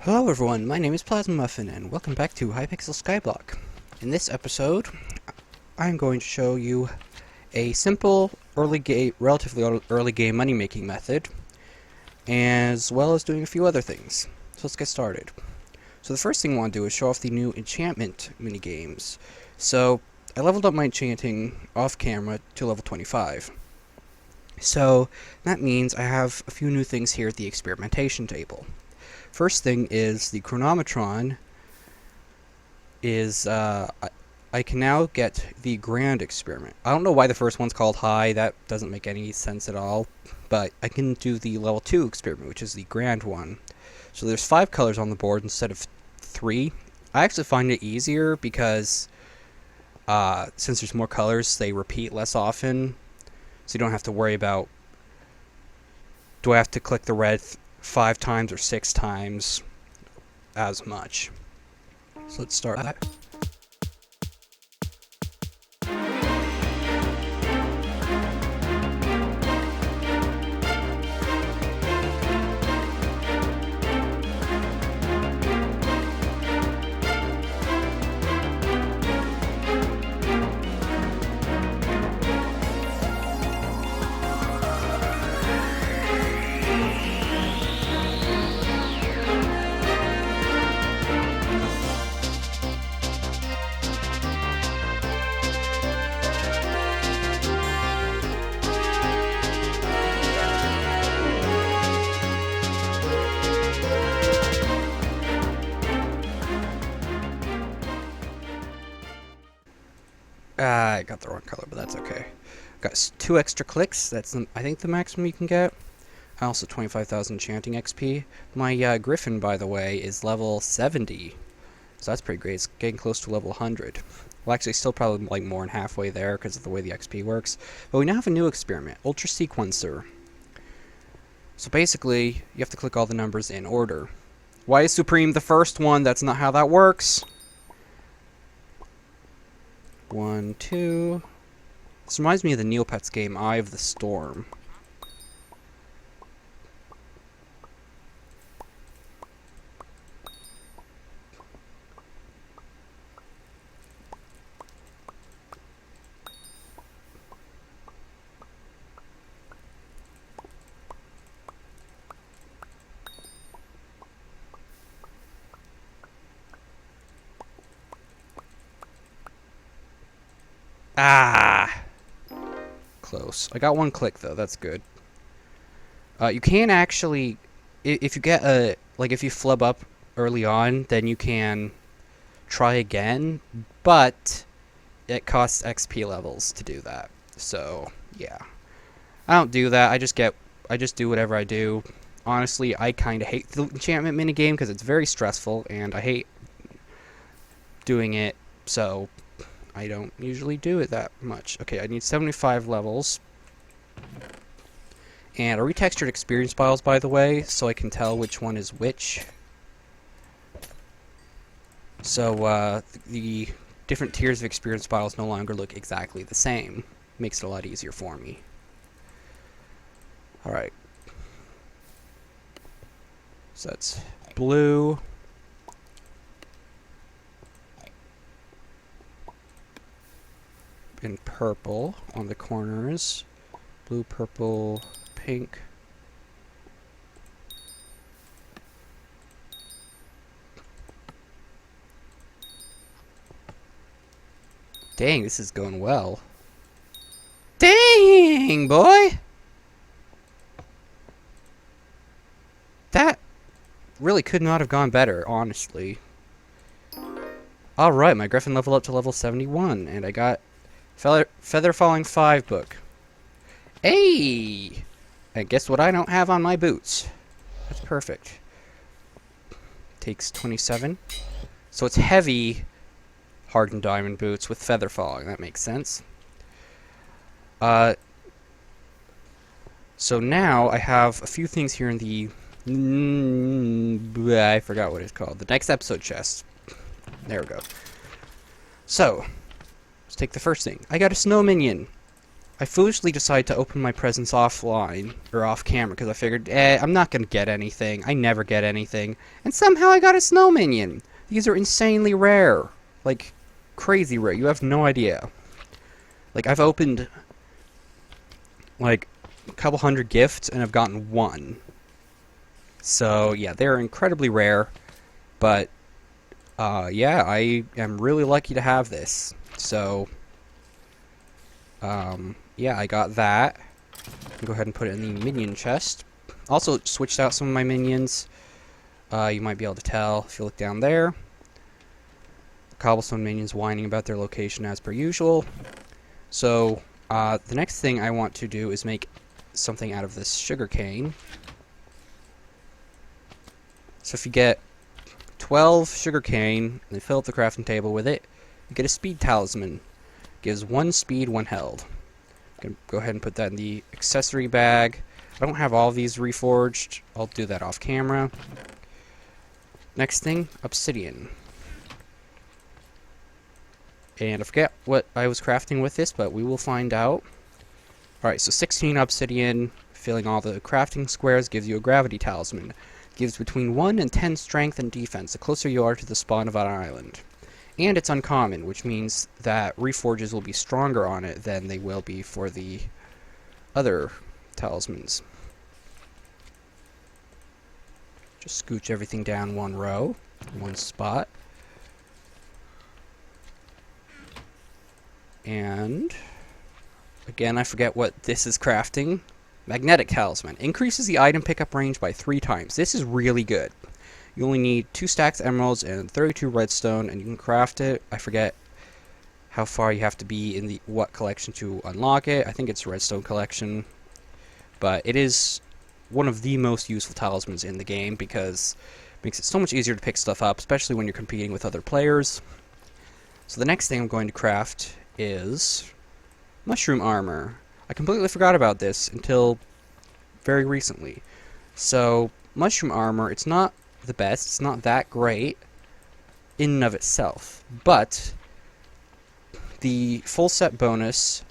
Hello everyone, my name is PlasmaMuffin and welcome back to Hypixel Skyblock. In this episode, I'm going to show you a simple, relatively early game money-making method, as well as doing a few other things. So let's get started. So the first thing I want to do is show off the new Enchantment minigames. So I leveled up my enchanting off camera to level 25. So that means I have a few new things here at the experimentation table. First thing is the chronometron is, I can now get the grand experiment. I don't know why the first one's called high, that doesn't make any sense at all, but I can do the level 2 experiment, which is the grand one. So there's 5 colors on the board instead of 3. I actually find it easier because, since there's more colors, they repeat less often, so you don't have to worry about, do I have to click the red 5 times or 6 times as much. So let's start that. I got the wrong color, but that's okay. Got 2 extra clicks. That's, I think, the maximum you can get. Also 25,000 enchanting XP. My Griffin, by the way, is level 70. So that's pretty great. It's getting close to level 100. Well, actually, still probably like more than halfway there because of the way the XP works. But we now have a new experiment, Ultra Sequencer. So basically, you have to click all the numbers in order. Why is Supreme the first one? That's not how that works. 1, 2. This reminds me of the Neopets game, Eye of the Storm. Ah! Close. I got 1 click, though. That's good. You can actually, if you get a, like, if you flub up early on, then you can try again, but it costs XP levels to do that. So, yeah. I don't do that. I just do whatever I do. Honestly, I kind of hate the enchantment minigame because it's very stressful, and I hate doing it, so I don't usually do it that much. Okay, I need 75 levels. And I retextured experience files, by the way, so I can tell which one is which. So, the different tiers of experience files no longer look exactly the same. Makes it a lot easier for me. Alright. So that's blue. And purple on the corners. Blue, purple, pink. Dang, this is going well. Dang, boy! That really could not have gone better, honestly. Alright, my Griffin leveled up to level 71, and I got Feather Falling 5 book. Hey! And guess what I don't have on my boots? That's perfect. Takes 27. So it's heavy hardened diamond boots with feather falling. That makes sense. So now I have a few things here in the... I forgot what it's called. The next episode chest. There we go. So, let's take the first thing. I got a snow minion. I foolishly decided to open my presents offline, or off camera, because I figured, I'm not gonna get anything. I never get anything. And somehow I got a snow minion. These are insanely rare. Like, crazy rare. You have no idea. Like, I've opened, like, a couple hundred gifts, and I've gotten one. So, yeah, they're incredibly rare. But, yeah, I am really lucky to have this. So, yeah, I got that. Go ahead and put it in the minion chest. Also, switched out some of my minions. You might be able to tell if you look down there. The cobblestone minions whining about their location as per usual. So, the next thing I want to do is make something out of this sugarcane. So if you get 12 sugarcane, and fill up the crafting table with it, you get a speed talisman. Gives 1 speed, 1 held. Gonna go ahead and put that in the accessory bag. I don't have all of these reforged. I'll do that off camera. Next thing, Obsidian. And I forget what I was crafting with this, but we will find out. Alright, so 16 Obsidian, filling all the crafting squares, gives you a gravity talisman. Gives between 1 and 10 strength and defense, the closer you are to the spawn of an island. And it's uncommon, which means that reforges will be stronger on it than they will be for the other talismans. Just scooch everything down one row, one spot. And again, I forget what this is crafting. Magnetic Talisman. Increases the item pickup range by 3 times. This is really good. You only need 2 stacks of emeralds and 32 redstone, and you can craft it. I forget how far you have to be in the what collection to unlock it. I think it's redstone collection. But it is one of the most useful talismans in the game because it makes it so much easier to pick stuff up, especially when you're competing with other players. So the next thing I'm going to craft is mushroom armor. I completely forgot about this until very recently. So, mushroom armor, it's not the best, it's not that great in and of itself, but the full set bonus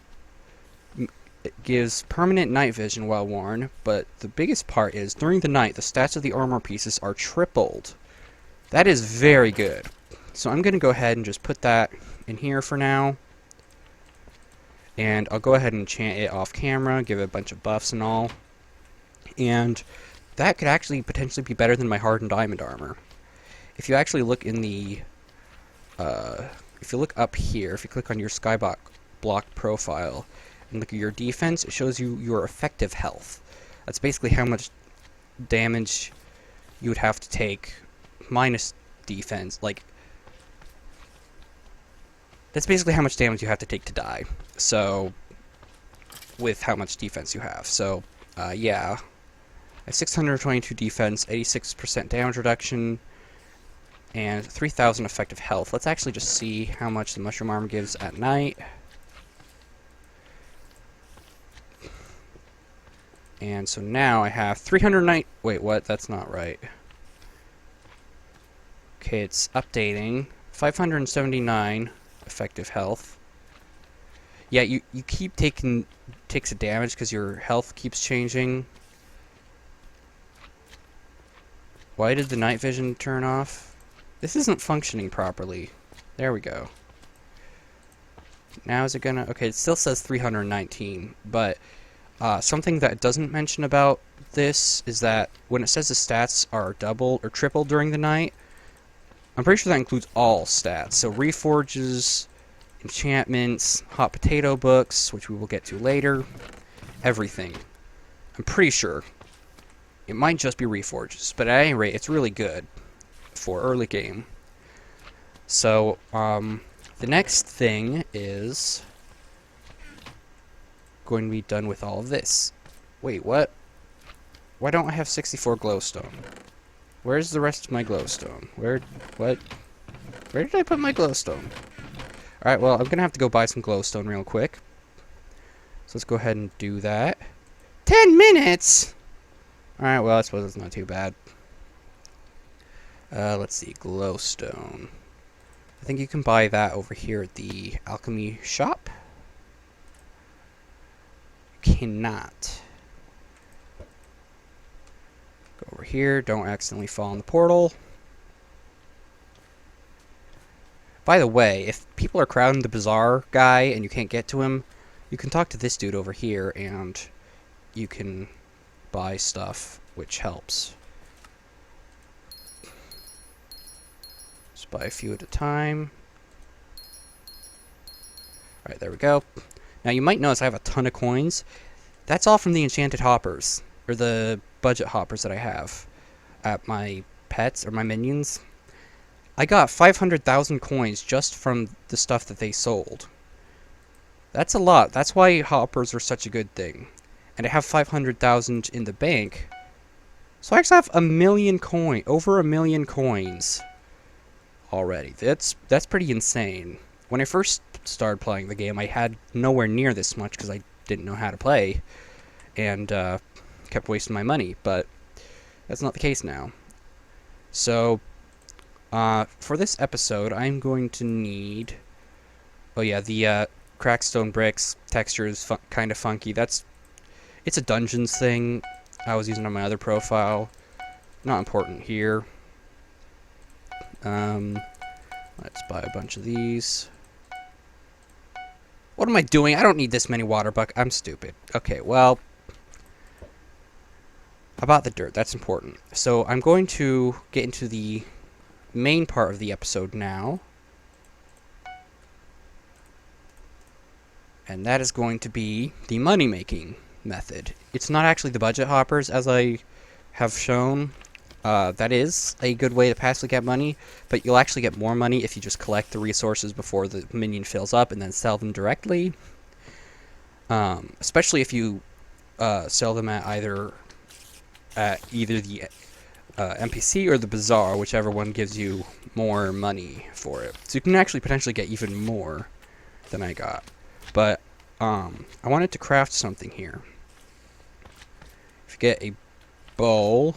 gives permanent night vision while worn, but the biggest part is during the night the stats of the armor pieces are tripled. That is very good. So I'm going to go ahead and just put that in here for now. And I'll go ahead and enchant it off camera, give it a bunch of buffs and all. And that could actually potentially be better than my hardened diamond armor. If you actually look in the, if you look up here, if you click on your Skyblock profile and look at your defense, it shows you your effective health. That's basically how much damage you would have to take minus defense. Like, that's basically how much damage you have to take to die. So, with how much defense you have. So, yeah. I have 622 defense, 86% damage reduction, and 3,000 effective health. Let's actually just see how much the mushroom armor gives at night. And so now I have 309... Wait, what? That's not right. Okay, it's updating. 579 effective health. Yeah, you keep takes a damage because your health keeps changing. Why did the night vision turn off? This isn't functioning properly. There we go. Now is it gonna... Okay, it still says 319, but something that it doesn't mention about this is that when it says the stats are doubled or tripled during the night, I'm pretty sure that includes all stats. So reforges, enchantments, hot potato books, which we will get to later, everything. I'm pretty sure. It might just be reforges, but at any rate, it's really good for early game. So, the next thing is going to be done with all of this. Wait, what? Why don't I have 64 glowstone? Where's the rest of my glowstone? What? Where did I put my glowstone? Alright, well, I'm gonna have to go buy some glowstone real quick. So let's go ahead and do that. 10 minutes?! Alright, well, I suppose it's not too bad. Let's see, glowstone. I think you can buy that over here at the alchemy shop. cannot. Go over here. Don't accidentally fall in the portal. By the way, if people are crowding the bazaar guy and you can't get to him, you can talk to this dude over here and you can buy stuff, which helps. Just buy a few at a time. Alright, there we go. Now you might notice I have a ton of coins. That's all from the enchanted hoppers, or the budget hoppers that I have at my pets, or my minions. I got 500,000 coins just from the stuff that they sold. That's a lot. That's why hoppers are such a good thing. And I have 500,000 in the bank. So I actually have over a million coins already. That's pretty insane. When I first started playing the game, I had nowhere near this much because I didn't know how to play. And kept wasting my money. But that's not the case now. So for this episode, I'm going to need... Oh yeah, the cracked stone bricks texture is kind of funky. It's a dungeons thing I was using on my other profile. Not important here. Let's buy a bunch of these. What am I doing? I don't need this many water buckets. I'm stupid. Okay, well... About the dirt, that's important. So I'm going to get into the main part of the episode now. And that is going to be the money-making method. It's not actually the budget hoppers, as I have shown. That is a good way to passively get money, but you'll actually get more money if you just collect the resources before the minion fills up and then sell them directly. Especially if you sell them at either the NPC or the bazaar, whichever one gives you more money for it. So you can actually potentially get even more than I got. But I wanted to craft something here. If you get a bowl,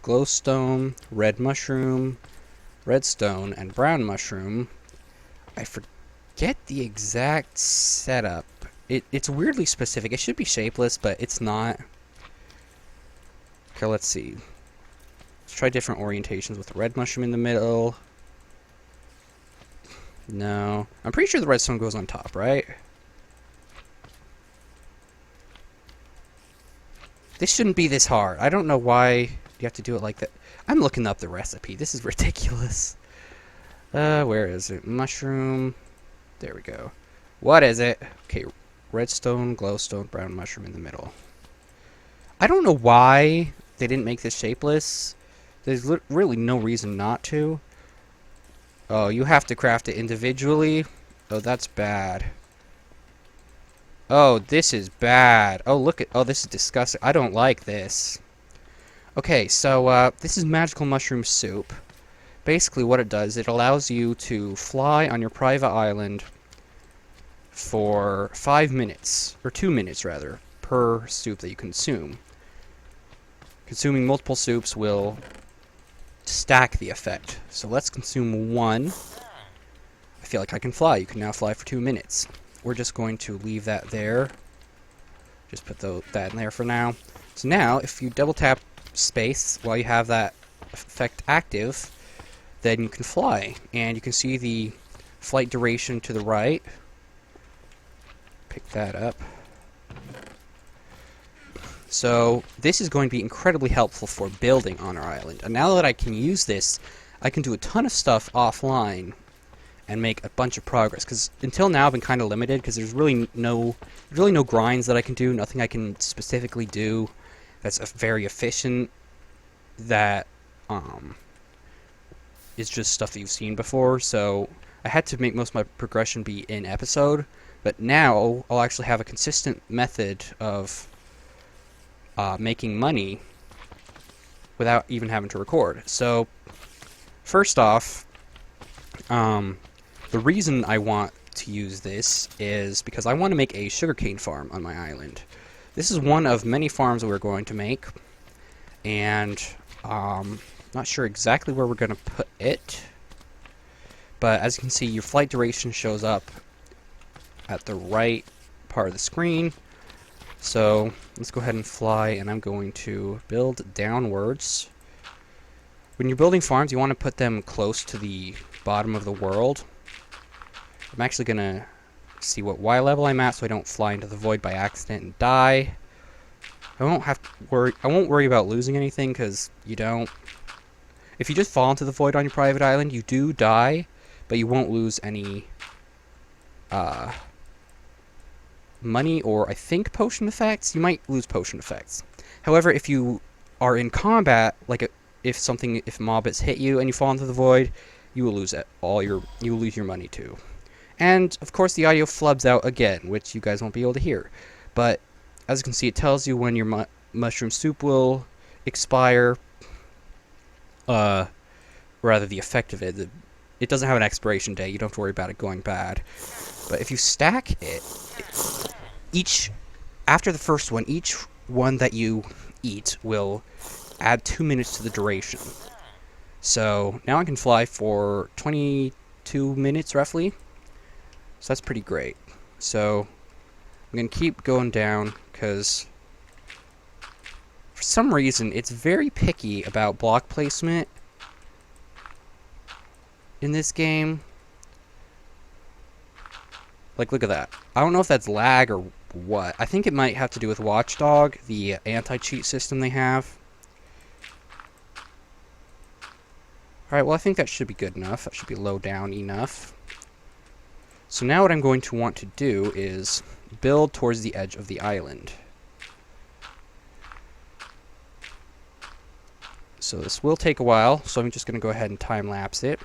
glowstone, red mushroom, redstone, and brown mushroom, I forget the exact setup. It's weirdly specific. It should be shapeless, but it's not. Okay, let's see. Let's try different orientations with red mushroom in the middle. No. I'm pretty sure the redstone goes on top, right? This shouldn't be this hard. I don't know why you have to do it like that. I'm looking up the recipe. This is ridiculous. Where is it? Mushroom. There we go. What is it? Okay, redstone, glowstone, brown mushroom in the middle. I don't know why they didn't make this shapeless. There's really no reason not to. Oh, you have to craft it individually? Oh, that's bad. Oh, this is bad. Oh, look at... Oh, this is disgusting. I don't like this. Okay, so, this is magical mushroom soup. Basically, what it does, it allows you to fly on your private island for 5 minutes, or 2 minutes, rather, per soup that you consume. Consuming multiple soups will stack the effect. So let's consume one. I feel like I can fly. You can now fly for 2 minutes. We're just going to leave that there. Just put that in there for now. So now, if you double tap space while you have that effect active, then you can fly. And you can see the flight duration to the right. Pick that up. So this is going to be incredibly helpful for building on our island. And now that I can use this, I can do a ton of stuff offline and make a bunch of progress. Because until now I've been kind of limited because there's really no grinds that I can do, nothing I can specifically do that's very efficient, that is just stuff that you've seen before. So I had to make most of my progression be in episode, but now I'll actually have a consistent method of making money without even having to record. So first off, the reason I want to use this is because I want to make a sugarcane farm on my island. This is one of many farms that we're going to make, and not sure exactly where we're going to put it, but as you can see, your flight duration shows up at the right part of the screen. So let's go ahead and fly, and I'm going to build downwards. When you're building farms, you want to put them close to the bottom of the world. I'm actually going to see what Y level I'm at so I don't fly into the void by accident and die. I won't worry about losing anything, because you don't. If you just fall into the void on your private island, you do die, but you won't lose any money or, I think, potion effects. You might lose potion effects. However, if you are in combat, like if mobs hit you and you fall into the void, you will lose your money too. And of course, the audio flubs out again, which you guys won't be able to hear. But as you can see, it tells you when your mushroom soup will expire. Rather, the effect of it. It doesn't have an expiration date. You don't have to worry about it going bad. But if you stack it, after the first one, each one that you eat will add 2 minutes to the duration. So now I can fly for 22 minutes roughly. So that's pretty great. So I'm going to keep going down, because for some reason it's very picky about block placement in this game. Like, look at that. I don't know if that's lag or what. I think it might have to do with Watchdog, the anti-cheat system they have. Alright, well, I think that should be good enough. That should be low down enough. So now what I'm going to want to do is build towards the edge of the island. So this will take a while, so I'm just going to go ahead and time-lapse it.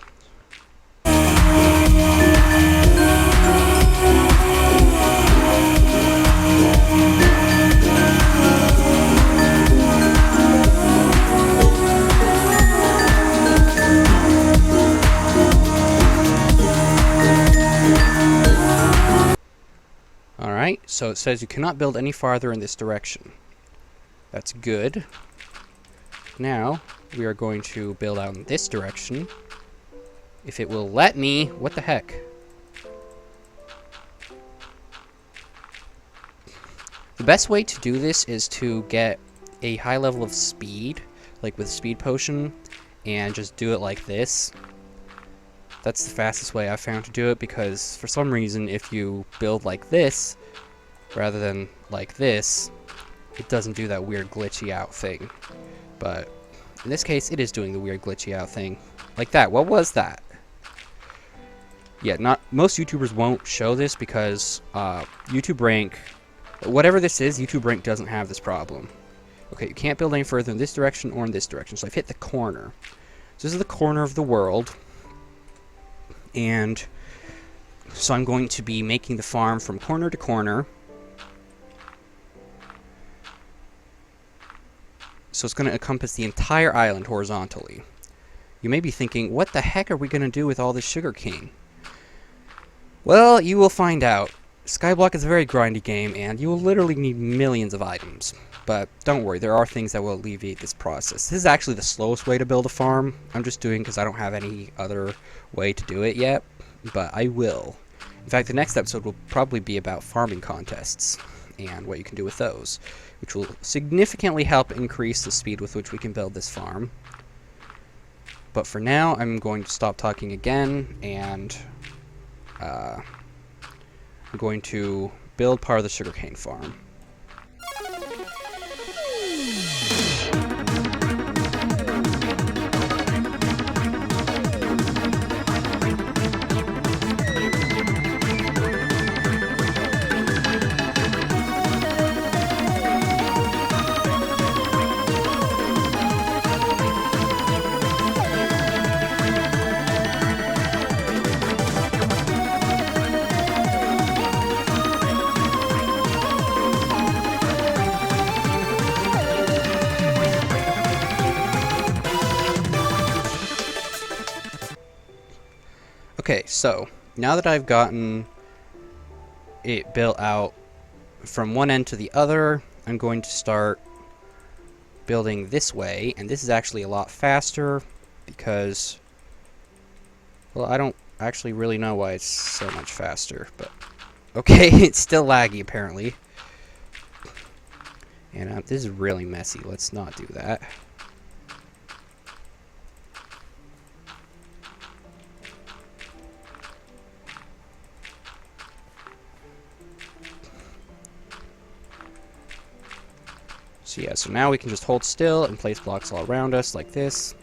Alright, so it says you cannot build any farther in this direction. That's good. Now, we are going to build out in this direction. If it will let me. What the heck? The best way to do this is to get a high level of speed, like with speed potion, and just do it like this. That's the fastest way I've found to do it, because for some reason, if you build like this, rather than like this, it doesn't do that weird glitchy out thing. But in this case, it is doing the weird glitchy out thing. Like that. What was that? Yeah, most YouTubers won't show this because YouTube rank, whatever this is, YouTube rank doesn't have this problem. Okay, you can't build any further in this direction or in this direction. So I've hit the corner. So this is the corner of the world. And so I'm going to be making the farm from corner to corner. So it's going to encompass the entire island horizontally. You may be thinking, what the heck are we going to do with all this sugarcane? Well, you will find out. Skyblock is a very grindy game, and you will literally need millions of items. But don't worry, there are things that will alleviate this process. This is actually the slowest way to build a farm. I'm just doing because I don't have any other way to do it yet, but I will. In fact, the next episode will probably be about farming contests and what you can do with those, which will significantly help increase the speed with which we can build this farm. But for now, I'm going to stop talking again, and I'm going to build part of the sugarcane farm. Okay, so now that I've gotten it built out from one end to the other, I'm going to start building this way, and this is actually a lot faster because, well, I don't actually really know why it's so much faster, but okay, it's still laggy apparently. And this is really messy. Let's not do that. So yeah, so now we can just hold still and place blocks all around us like this.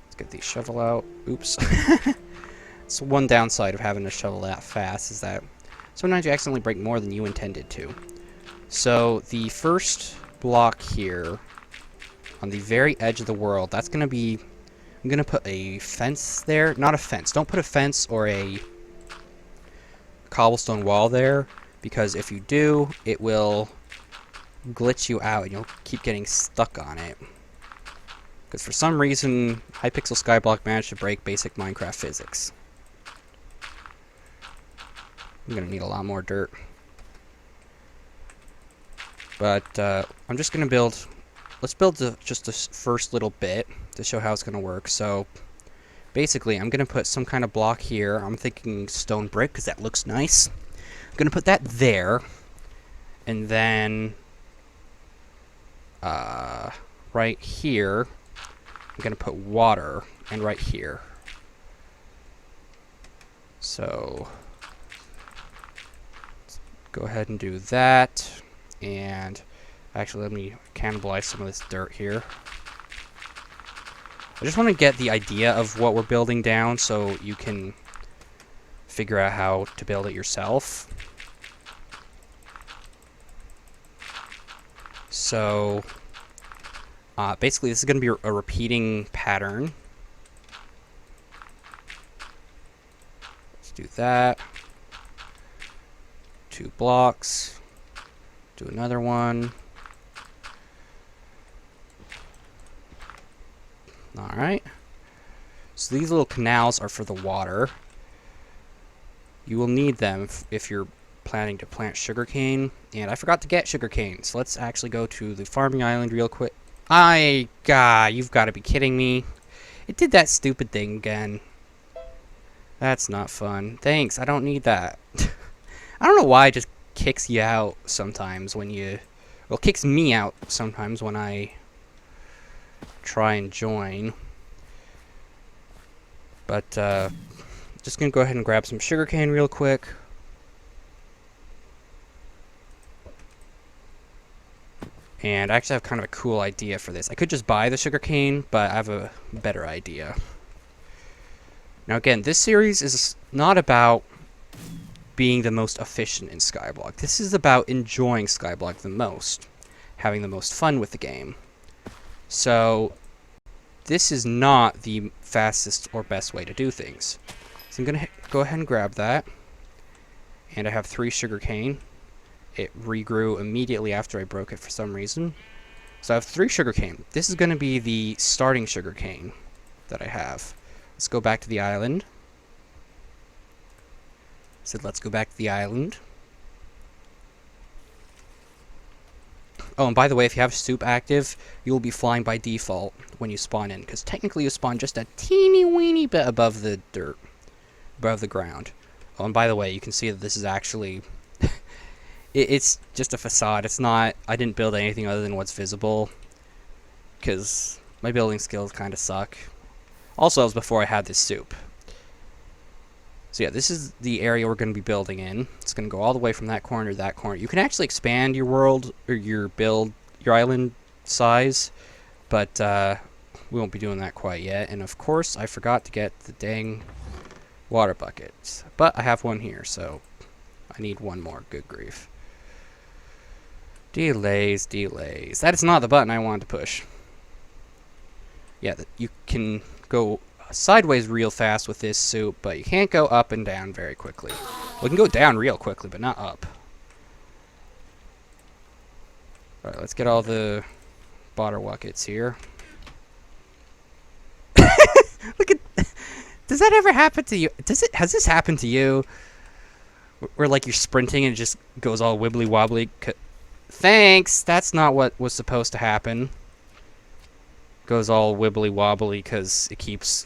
Let's get the shovel out. Oops. It's one downside of having to shovel that fast is that sometimes you accidentally break more than you intended to. So the first block here on the very edge of the world, that's going to be... I'm going to put a fence there. Not a fence. Don't put a fence or a cobblestone wall there, because if you do, it will glitch you out and you'll keep getting stuck on it. Because for some reason, Hypixel Skyblock managed to break basic Minecraft physics. I'm going to need a lot more dirt. But I'm just going to build... Let's build just the first little bit to show how it's going to work. So basically, I'm going to put some kind of block here. I'm thinking stone brick because that looks nice. I'm going to put that there. And then right here, I'm going to put water. And right here. So let's go ahead and do that. And actually, let me cannibalize some of this dirt here. I just want to get the idea of what we're building down so you can figure out how to build it yourself. So, basically, this is going to be a repeating pattern. Let's do that. 2 blocks. Do another one. Alright. So these little canals are for the water. You will need them if you're planning to plant sugarcane. And I forgot to get sugarcane, so let's actually go to the farming island real quick. God, you've got to be kidding me. It did that stupid thing again. That's not fun. Thanks, I don't need that. I don't know why it just kicks you out sometimes when you... Well, it kicks me out sometimes when I try and join. But, just gonna go ahead and grab some sugarcane real quick. And I actually have kind of a cool idea for this. I could just buy the sugarcane, but I have a better idea. Now again, this series is not about being the most efficient in Skyblock. This is about enjoying Skyblock the most, having the most fun with the game. So this is not the fastest or best way to do things. So I'm going to go ahead and grab that. And I have 3 sugarcane. It regrew immediately after I broke it for some reason. So I have 3 sugarcane. This is going to be the starting sugarcane that I have. Let's go back to the island. Let's go back to the island. Oh, and by the way, if you have soup active, you will be flying by default when you spawn in, because technically you spawn just a teeny weeny bit above the dirt, above the ground. Oh, and by the way, you can see that this is actually... it's just a facade. It's not... I didn't build anything other than what's visible, because my building skills kind of suck. Also, that was before I had this soup. So yeah, this is the area we're going to be building in. It's going to go all the way from that corner to that corner. You can actually expand your world, or your island size, but we won't be doing that quite yet. And of course, I forgot to get the dang water buckets. But I have one here, so I need one more. Good grief. Delays, delays. That is not the button I wanted to push. Yeah, you can go sideways real fast with this soup, but you can't go up and down very quickly. We can go down real quickly, but not up. Alright, let's get all the water buckets here. Look at... Does that ever happen to you? Has this happened to you? Where, like, you're sprinting and it just goes all wibbly wobbly? Thanks! That's not what was supposed to happen. Goes all wibbly wobbly because it keeps...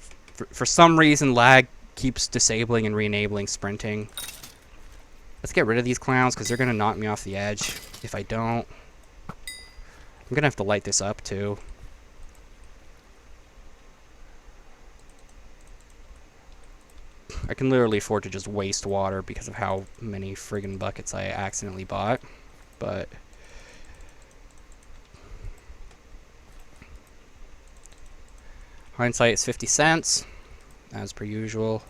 For some reason, lag keeps disabling and re-enabling sprinting. Let's get rid of these clowns because they're going to knock me off the edge if I don't. I'm going to have to light this up too. I can literally afford to just waste water because of how many friggin' buckets I accidentally bought. But hindsight is 50 cents, as per usual.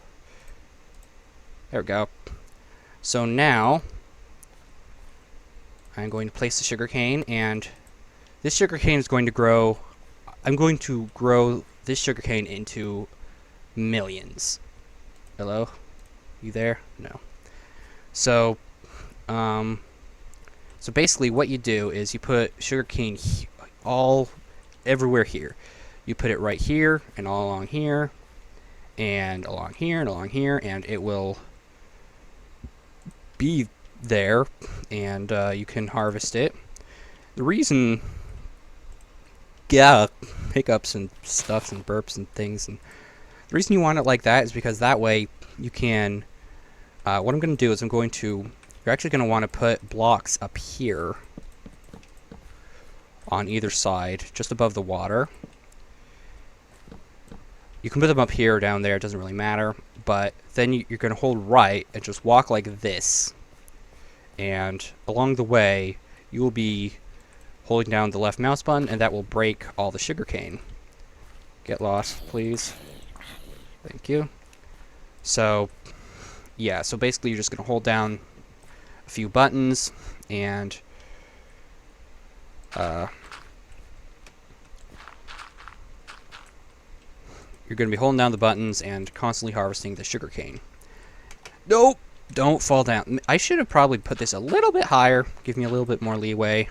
There we go. So now I'm going to place the sugarcane, and this sugarcane is going to grow. I'm going to grow this sugarcane into millions. Hello? You there? No. So, so basically what you do is you put sugarcane everywhere here. You put it right here, and all along here, and along here, and along here, and it will be there, and you can harvest it. The reason, yeah, hiccups and stuff and burps and things, and the reason you want it like that is because that way you can, what I'm going to do is you're actually going to want to put blocks up here on either side, just above the water. You can put them up here or down there, it doesn't really matter, but then you're going to hold right and just walk like this, and along the way you will be holding down the left mouse button, and that will break all the sugarcane. Get lost, please. Thank you. So, yeah, so basically you're just going to hold down a few buttons, and you're going to be holding down the buttons and constantly harvesting the sugarcane. Nope! Don't fall down. I should have probably put this a little bit higher, give me a little bit more leeway.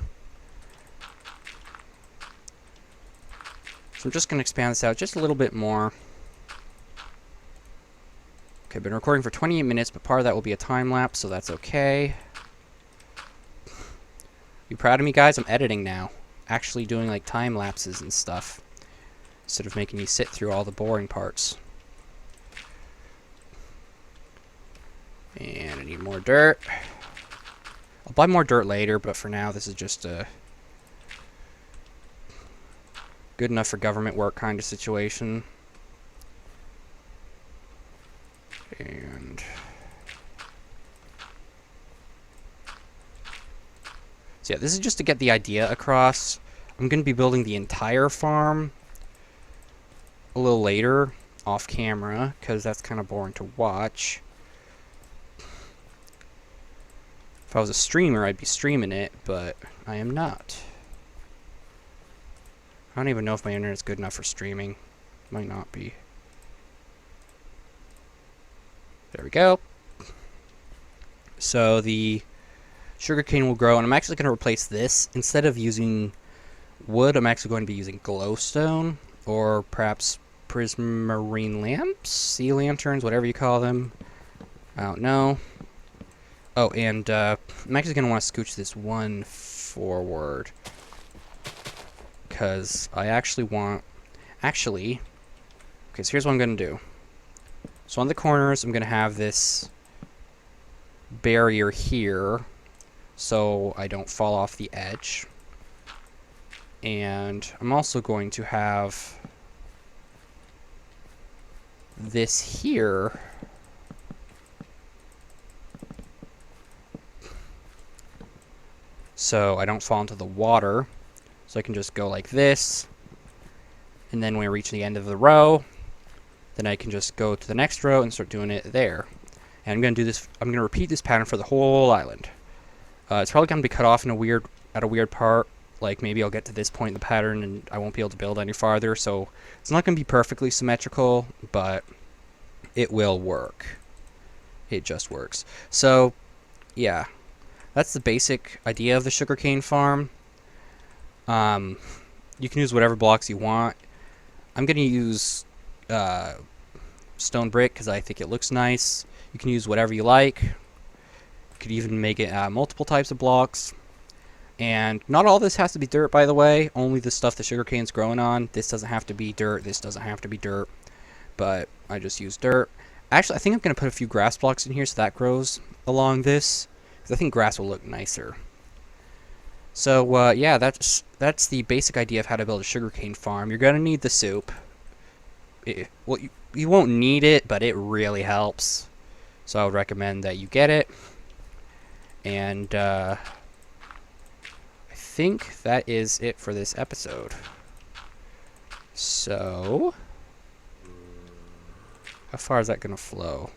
So I'm just going to expand this out just a little bit more. Okay, I've been recording for 28 minutes, but part of that will be a time lapse, so that's okay. You proud of me, guys? I'm editing now. Actually doing like time lapses and stuff, instead of making you sit through all the boring parts. And I need more dirt. I'll buy more dirt later, but for now this is just a good enough for government work kind of situation. And so yeah, this is just to get the idea across. I'm going to be building the entire farm a little later off camera because that's kind of boring to watch. If I was a streamer, I'd be streaming it, but I am not. I don't even know if my internet's good enough for streaming. Might not be. There we go. So the sugarcane will grow, and I'm actually going to replace this. Instead of using wood, I'm actually going to be using glowstone, or perhaps prismarine lamps, sea lanterns, whatever you call them. I don't know. Oh, and I'm actually going to want to scooch this one forward, because I actually want... okay, so here's what I'm going to do. So on the corners, I'm going to have this barrier here, so I don't fall off the edge. And I'm also going to have this here. So I don't fall into the water. So I can just go like this. And then when I reach the end of the row, then I can just go to the next row and start doing it there. And I'm going to do this. I'm going to repeat this pattern for the whole island. It's probably going to be cut off in at a weird part. Like maybe I'll get to this point in the pattern and I won't be able to build any farther. So it's not going to be perfectly symmetrical, but it will work. It just works. So yeah, that's the basic idea of the sugarcane farm. You can use whatever blocks you want. I'm going to use stone brick because I think it looks nice. You can use whatever you like. You could even make it multiple types of blocks. And not all this has to be dirt, by the way. Only the stuff the sugarcane's growing on. This doesn't have to be dirt. This doesn't have to be dirt. But I just use dirt. Actually, I think I'm going to put a few grass blocks in here so that grows along this. I think grass will look nicer. So, yeah, that's the basic idea of how to build a sugarcane farm. You're going to need the soup. Well, you won't need it, but it really helps. So I would recommend that you get it. And, I think that is it for this episode. So, how far is that going to flow?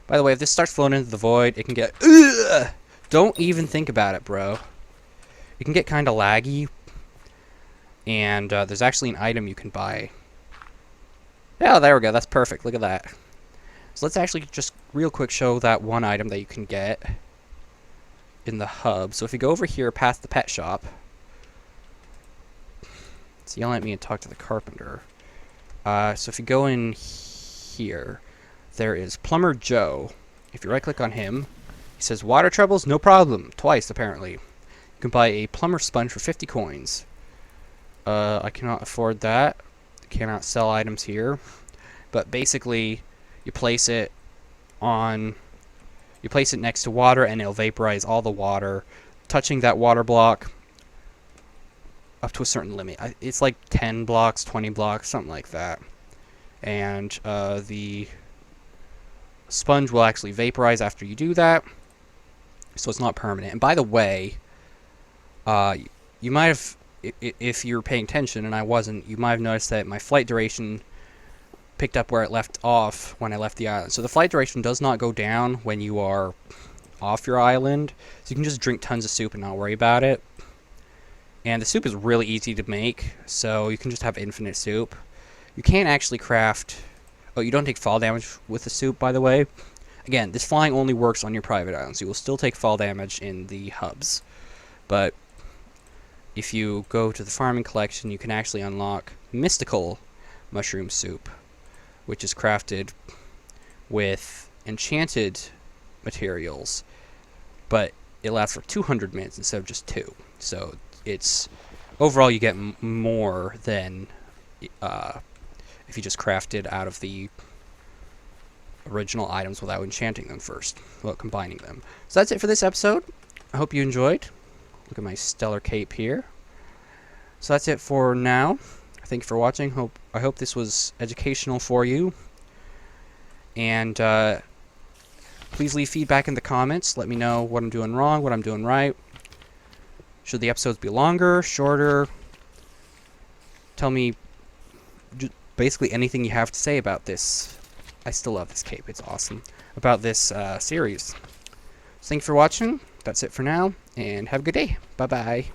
By the way, if this starts flowing into the void, it can get... Ugh! Don't even think about it, bro. It can get kind of laggy. And there's actually an item you can buy. Yeah, there we go. That's perfect. Look at that. So let's actually just real quick show that one item that you can get in the hub. So if you go over here past the pet shop... It's yelling at me and talk to the carpenter. So if you go in here, there is Plumber Joe. If you right-click on him, he says, water troubles? No problem. Twice, apparently. You can buy a plumber sponge for 50 coins. I cannot afford that. Cannot sell items here. But basically, you place it next to water, and it'll vaporize all the water, touching that water block up to a certain limit. It's like 10 blocks, 20 blocks, something like that. And the sponge will actually vaporize after you do that, so it's not permanent. And by the way, you might have, if you're paying attention, and I wasn't, you might have noticed that my flight duration picked up where it left off when I left the island. So the flight duration does not go down when you are off your island, so you can just drink tons of soup and not worry about it. And the soup is really easy to make, so you can just have infinite soup. You can't actually craft... Oh, you don't take fall damage with the soup, by the way. Again, this flying only works on your private islands. You will still take fall damage in the hubs. But if you go to the farming collection, you can actually unlock mystical mushroom soup, which is crafted with enchanted materials, but it lasts for 200 minutes instead of just 2. So it's overall you get more than if you just crafted out of the original items without enchanting them first, without combining them. So that's it for this episode. I hope you enjoyed. Look at my stellar cape here. So that's it for now. Thank you for watching. I hope this was educational for you. And please leave feedback in the comments. Let me know what I'm doing wrong, what I'm doing right. Should the episodes be longer, shorter? Tell me basically anything you have to say about this. I still love this cape. It's awesome. About this series. So thanks for watching. That's it for now. And have a good day. Bye-bye.